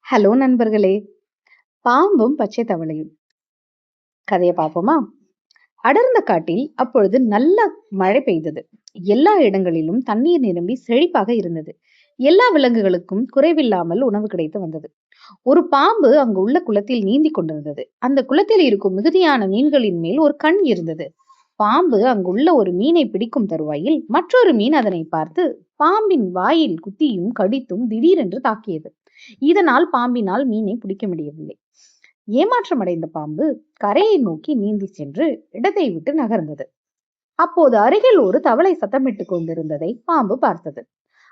Hello நண்பர்களே! பாம்பும் பச்சை தவளையும் கதைய பார்ப்போமா? அடர்ந்த காட்டில் அப்பொழுது நல்ல மழை பெய்தது. எல்லா இடங்களிலும் தண்ணீர் நிரம்பி செழிப்பாக இருந்தது. எல்லா விலங்குகளுக்கும் குறைவில்லாமல் உணவு கிடைத்து வந்தது. ஒரு பாம்பு அங்கு உள்ள குளத்தில் நீந்திக் கொண்டிருந்தது. அந்த குளத்தில் இருக்கும் மிகுதியான மீன்களின் மேல் ஒரு கண் இருந்தது. பாம்பு அங்குள்ள ஒரு மீனை பிடிக்கும் தருவாயில் மற்றொரு மீன் அதனை பார்த்து பாம்பின் வாயில் குத்தியும் கடித்தும் திடீரென்று தாக்கியது. இதனால் பாம்பினால் மீனை பிடிக்க முடியவில்லை. ஏமாற்றம் அடைந்த பாம்பு கரையை நோக்கி நீந்தி சென்று இடத்தை விட்டு நகர்ந்தது. அப்போது அருகில் ஒரு தவளை சத்தமிட்டுக் கொண்டிருந்ததை பாம்பு பார்த்தது.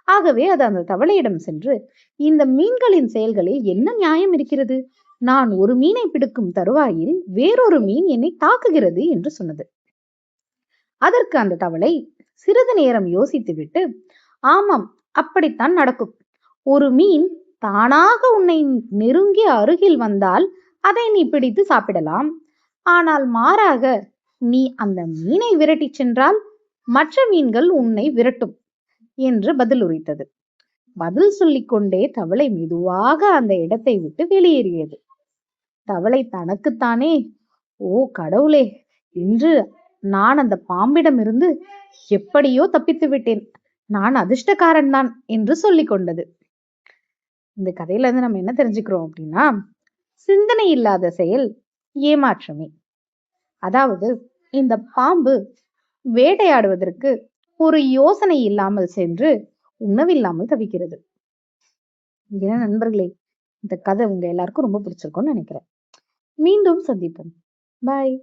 ஆகவே அது அந்த தவளையிடம் சென்று, இந்த மீன்களின் செயல்களில் என்ன நியாயம் இருக்கிறது? நான் ஒரு மீனை பிடிக்கும் தருவாயில் வேறொரு மீன் என்னை தாக்குகிறது என்று சொன்னது. அதற்கு அந்த தவளை சிறிது நேரம் யோசித்துவிட்டு, ஆமாம், அப்படித்தான் நடக்கும். ஒரு மீன் தானாக உன்னை நெருங்கி அருகில் வந்தால் அதை நீ பிடித்து சாப்பிடலாம். ஆனால் மாறாக நீ அந்த மீனை விரட்டி சென்றால் மற்ற மீன்கள் உன்னை விரட்டும் என்று பதில் உரைத்தது. பதில் சொல்லிக்கொண்டே தவளை மெதுவாக அந்த இடத்தை விட்டு வெளியேறியது. தவளை தனக்குத்தானே, ஓ கடவுளே, என்று நான் அந்த பாம்பிடமிருந்து எப்படியோ தப்பித்து விட்டேன், நான் அதிர்ஷ்டக்காரன் தான் என்று சொல்லிக் கொண்டது. இந்த கதையில இருந்து நம்ம என்ன தெரிஞ்சுக்கிறோம் அப்படின்னா, சிந்தனை இல்லாத செயல் ஏமாற்றமே. அதாவது இந்த பாம்பு வேட்டையாடுவதற்கு ஒரு யோசனை இல்லாமல் சென்று உணவில்லாமல் தவிக்கிறது. ஏன்னா நண்பர்களே, இந்த கதை உங்க எல்லாருக்கும் ரொம்ப பிடிச்சிருக்கும்னு நினைக்கிறேன். மீண்டும் சந்திப்போம். பாய்.